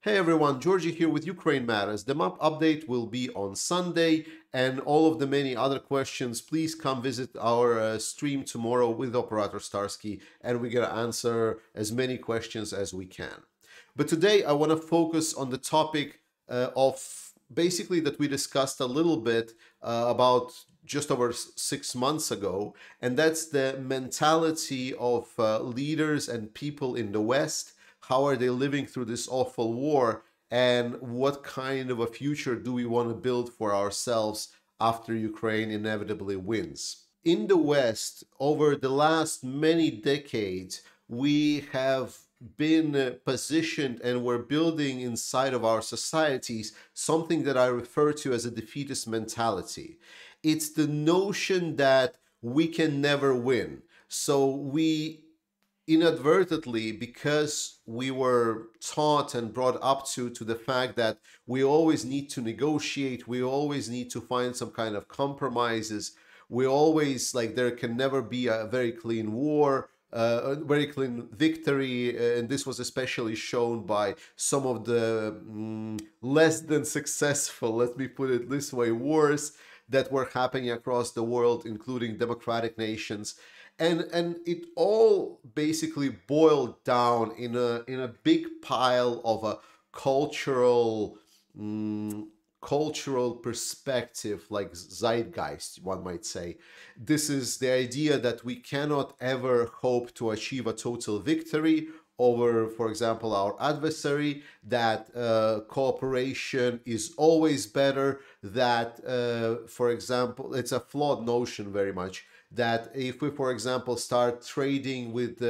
Hey everyone, Georgie here with Ukraine Matters. The map update will be on Sunday, and all of the many other questions, please come visit our stream tomorrow with Operator Starsky, and we're going to answer as many questions as we can. But today I want to focus on the topic of basically that we discussed a little bit about just over 6 months ago, and that's the mentality of leaders and people in the West. How are they living through this awful war? And what kind of a future do we want to build for ourselves after Ukraine inevitably wins? In the West, over the last many decades, we have been positioned and we're building inside of our societies something that I refer to as a defeatist mentality. It's the notion that we can never win. So we inadvertently, because we were taught and brought up to the fact that we always need to negotiate, we always need to find some kind of compromises, we always, like, there can never be a very clean war, a very clean victory, and this was especially shown by some of the less than successful, let me put it this way, wars that were happening across the world, including democratic nations. And it all basically boiled down in a big pile of a cultural cultural perspective, like zeitgeist, one might say. This is the idea that we cannot ever hope to achieve a total victory over, for example, our adversary, that cooperation is always better, that, for example, it's a flawed notion very much, that if we, for example, start trading with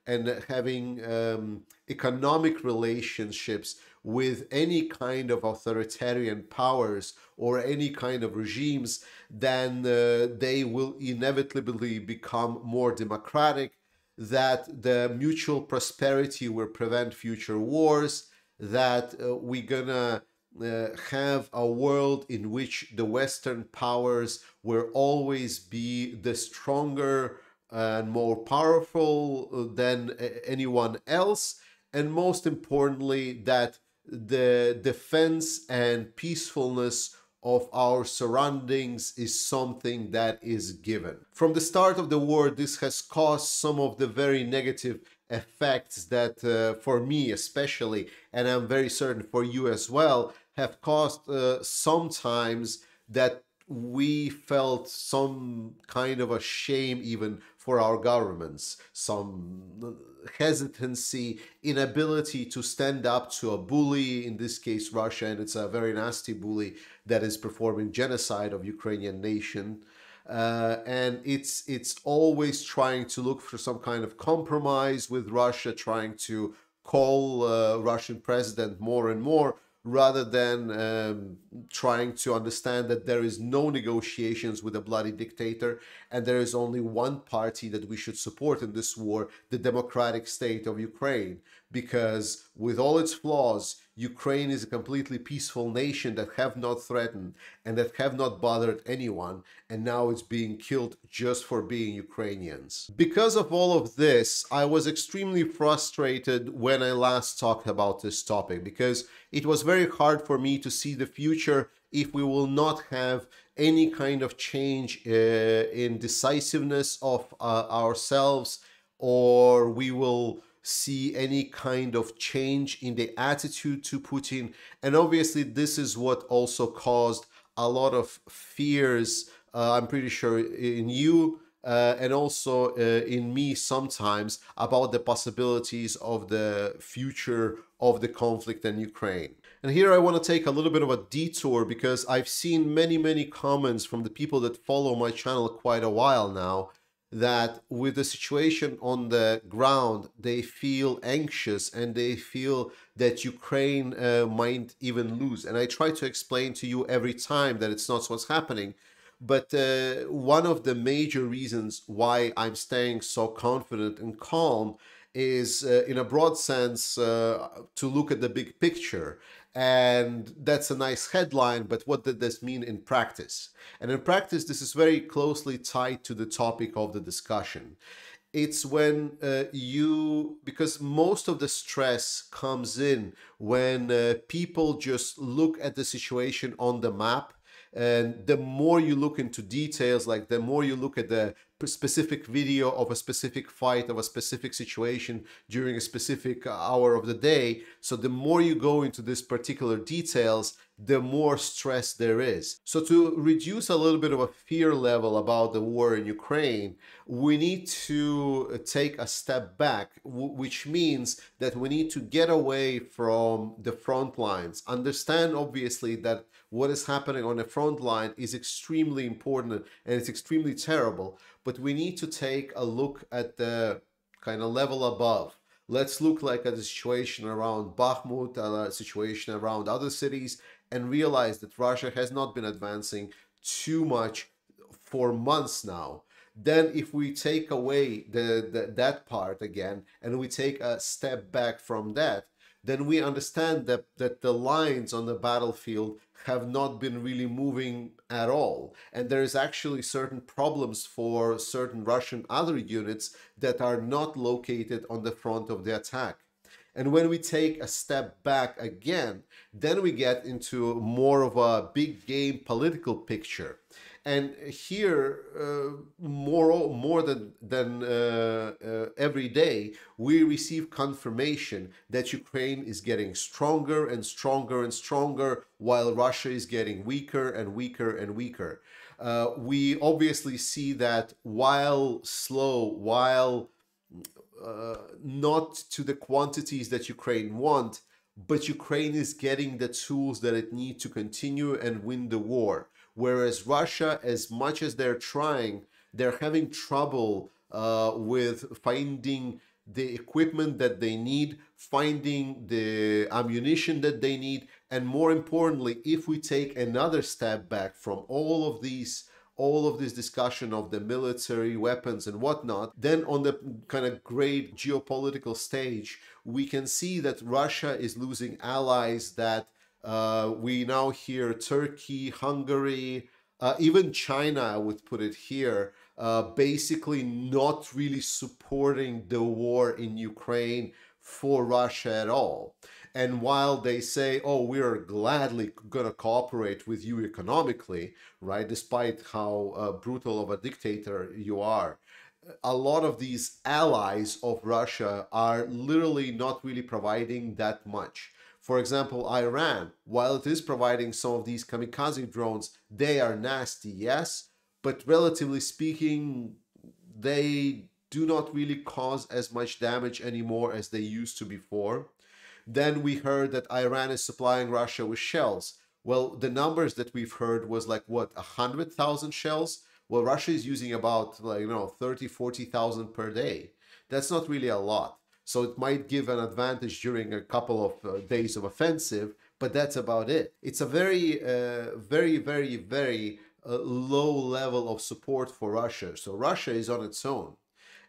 and having economic relationships with any kind of authoritarian powers or any kind of regimes, then they will inevitably become more democratic, that the mutual prosperity will prevent future wars, that we're gonna have a world in which the Western powers will always be the stronger and more powerful than anyone else, and most importantly, that the defense and peacefulness of our surroundings is something that is given. From the start of the war, this has caused some of the very negative effects that, for me especially, and I'm very certain for you as well, have caused sometimes that we felt some kind of a shame even for our governments, some hesitancy, inability to stand up to a bully, in this case Russia, and it's a very nasty bully that is performing genocide of Ukrainian nation. And it's always trying to look for some kind of compromise with Russia, trying to call Russian president more and more, rather than trying to understand that there is no negotiations with a bloody dictator, and there is only one party that we should support in this war, the democratic state of Ukraine. Because with all its flaws, Ukraine is a completely peaceful nation that have not threatened and that have not bothered anyone, and now it's being killed just for being Ukrainians. Because of all of this, I was extremely frustrated when I last talked about this topic, because it was very hard for me to see the future if we will not have any kind of change in decisiveness of ourselves, or we will see any kind of change in the attitude to Putin. And obviously this is what also caused a lot of fears, I'm pretty sure in you, and also in me sometimes, about the possibilities of the future of the conflict in Ukraine. And here I want to take a little bit of a detour, because I've seen many comments from the people that follow my channel quite a while now, that with the situation on the ground, they feel anxious and they feel that Ukraine might even lose. And I try to explain to you every time that it's not what's happening. But one of the major reasons why I'm staying so confident and calm is, in a broad sense, to look at the big picture. And that's a nice headline, but what did this mean in practice? And in practice, this is very closely tied to the topic of the discussion. It's when because most of the stress comes in when people just look at the situation on the map. And the more you look into details, like the more you look at the specific video of a specific fight, of a specific situation during a specific hour of the day, so the more you go into this particular details, the more stress there is. So to reduce a little bit of a fear level about the war in Ukraine, we need to take a step back, which means that we need to get away from the front lines. Understand, obviously, that what is happening on the front line is extremely important and it's extremely terrible, but we need to take a look at the kind of level above. Let's look like at the situation around Bakhmut, a situation around other cities, and realize that Russia has not been advancing too much for months now. Then if we take away that part again and we take a step back from that, then we understand that the lines on the battlefield have not been really moving at all. And there is actually certain problems for certain Russian other units that are not located on the front of the attack. And when we take a step back again, then we get into more of a big game political picture. And here, more than every day, we receive confirmation that Ukraine is getting stronger and stronger and stronger, while Russia is getting weaker and weaker and weaker. We obviously see that while slow, while not to the quantities that Ukraine want, but Ukraine is getting the tools that it needs to continue and win the war. Whereas Russia, as much as they're trying, they're having trouble with finding the equipment that they need, finding the ammunition that they need, and more importantly, if we take another step back from all of this discussion of the military weapons and whatnot, then on the kind of great geopolitical stage, we can see that Russia is losing allies that we now hear Turkey, Hungary, even China, I would put it here, basically not really supporting the war in Ukraine for Russia at all. And while they say, oh, we are gladly going to cooperate with you economically, right, despite how brutal of a dictator you are, a lot of these allies of Russia are literally not really providing that much. For example, Iran, while it is providing some of these kamikaze drones, they are nasty, yes, but relatively speaking, they do not really cause as much damage anymore as they used to before. Then we heard that Iran is supplying Russia with shells. Well, the numbers that we've heard was like, what, 100,000 shells? Well, Russia is using about, 30, 40,000 per day. That's not really a lot. So it might give an advantage during a couple of days of offensive, but that's about it. It's a very low level of support for Russia. So Russia is on its own,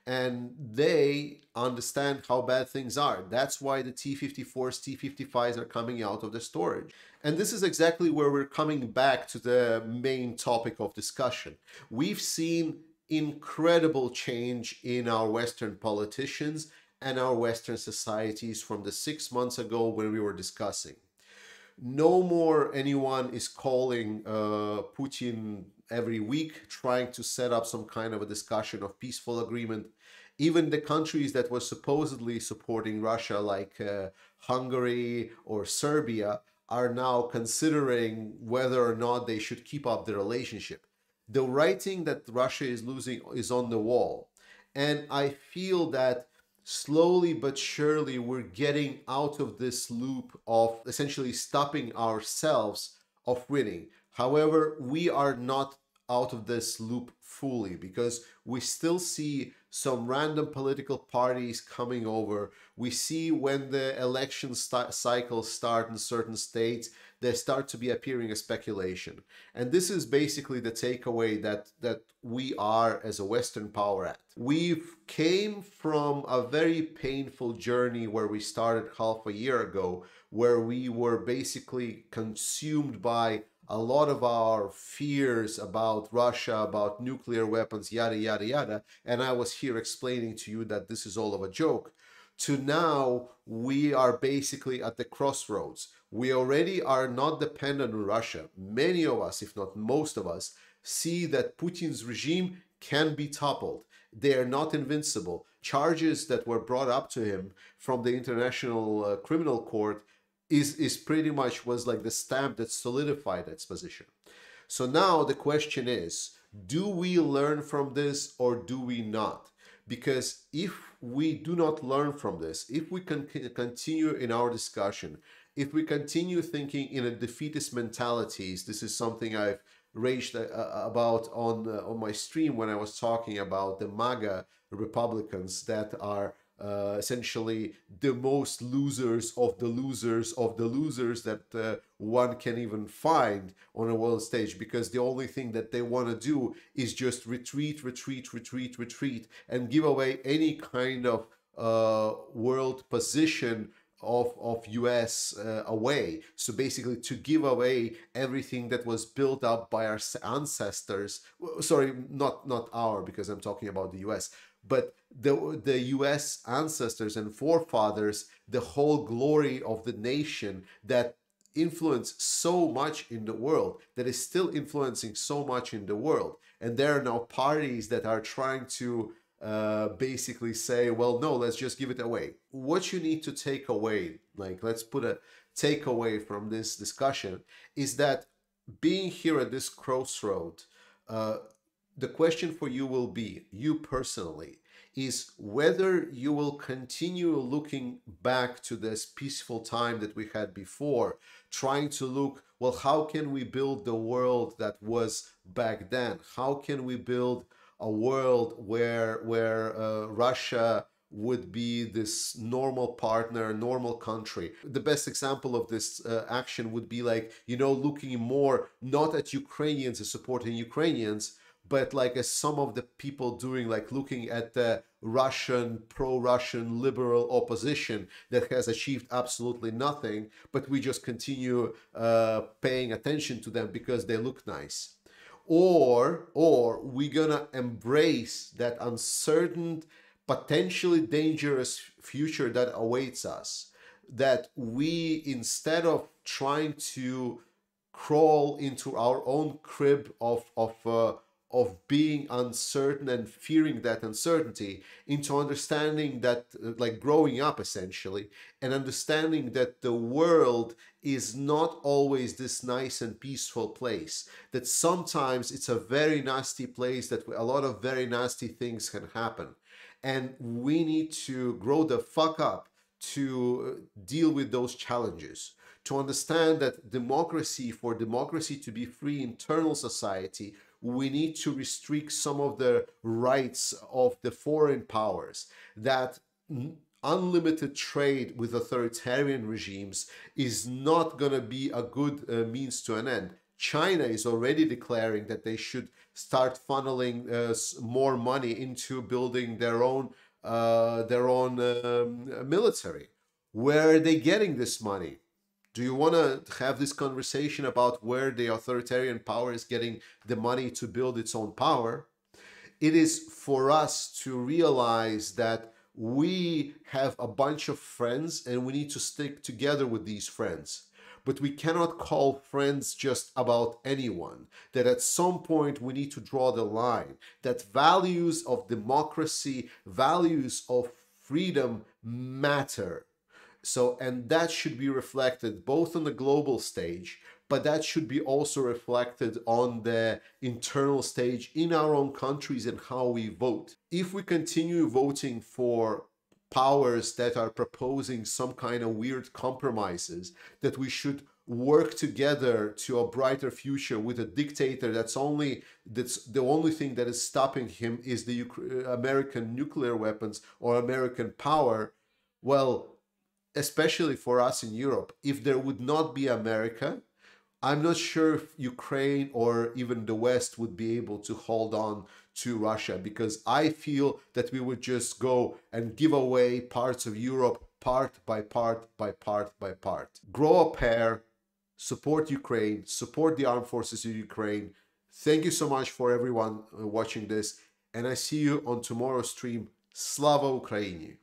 and they understand how bad things are. That's why the T-54s, T-55s are coming out of the storage. And this is exactly where we're coming back to the main topic of discussion. We've seen incredible change in our Western politicians and our Western societies from the 6 months ago when we were discussing. No more anyone is calling Putin every week, trying to set up some kind of a discussion of peaceful agreement. Even the countries that were supposedly supporting Russia, like Hungary or Serbia, are now considering whether or not they should keep up the relationship. The writing that Russia is losing is on the wall. And I feel that slowly but surely we're getting out of this loop of essentially stopping ourselves of winning. However, we are not out of this loop fully, because we still see some random political parties coming over. We see when the election cycles start in certain states, there start to be appearing a speculation. And this is basically the takeaway that we are as a Western power at. We've came from a very painful journey where we started half a year ago, where we were basically consumed by a lot of our fears about Russia, about nuclear weapons, yada, yada, yada, and I was here explaining to you that this is all of a joke, to now we are basically at the crossroads. We already are not dependent on Russia. Many of us, if not most of us, see that Putin's regime can be toppled. They are not invincible. Charges that were brought up to him from the International Criminal Court is pretty much was like the stamp that solidified its position. So now the question is, do we learn from this or do we not? Because if we do not learn from this, if we can continue in our discussion, if we continue thinking in a defeatist mentalities, this is something I've raged about on my stream when I was talking about the MAGA Republicans that are essentially the most losers of the losers of the losers that one can even find on a world stage, because the only thing that they want to do is just retreat, retreat, retreat, retreat, and give away any kind of world position of US away. So basically to give away everything that was built up by our ancestors, sorry, not our, because I'm talking about the US, but the US ancestors and forefathers, the whole glory of the nation that influenced so much in the world, that is still influencing so much in the world. And there are now parties that are trying to basically say, well, no, let's just give it away. What you need to take away, like let's put a takeaway from this discussion, is that being here at this crossroad, the question for you will be, you personally, is whether you will continue looking back to this peaceful time that we had before, trying to look, well, how can we build the world that was back then? How can we build a world where Russia would be this normal partner, normal country? The best example of this action would be like, you know, looking more not at Ukrainians and supporting Ukrainians, but like as some of the people doing, like looking at the Russian, pro-Russian liberal opposition that has achieved absolutely nothing, but we just continue paying attention to them because they look nice. Or we're gonna embrace that uncertain, potentially dangerous future that awaits us, that we, instead of trying to crawl into our own crib of being uncertain and fearing that uncertainty, into understanding that, like growing up essentially, and understanding that the world is not always this nice and peaceful place, that sometimes it's a very nasty place, that a lot of very nasty things can happen. And we need to grow the fuck up to deal with those challenges, to understand that democracy, for democracy to be free internal society, we need to restrict some of the rights of the foreign powers, that unlimited trade with authoritarian regimes is not going to be a good means to an end. China is already declaring that they should start funneling more money into building their own military. Where are they getting this money? Do you want to have this conversation about where the authoritarian power is getting the money to build its own power? It is for us to realize that we have a bunch of friends and we need to stick together with these friends. But we cannot call friends just about anyone. That at some point we need to draw the line. That values of democracy, values of freedom matter. So, and that should be reflected both on the global stage, but that should be also reflected on the internal stage in our own countries and how we vote. If we continue voting for powers that are proposing some kind of weird compromises, that we should work together to a brighter future with a dictator that's the only thing that is stopping him is the American nuclear weapons or American power, well, especially for us in Europe, if there would not be America, I'm not sure if Ukraine or even the West would be able to hold on to Russia, because I feel that we would just go and give away parts of Europe part by part by part by part. Grow a pair, support Ukraine, support the armed forces of Ukraine. Thank you so much for everyone watching this, and I see you on tomorrow's stream. Slava Ukraini!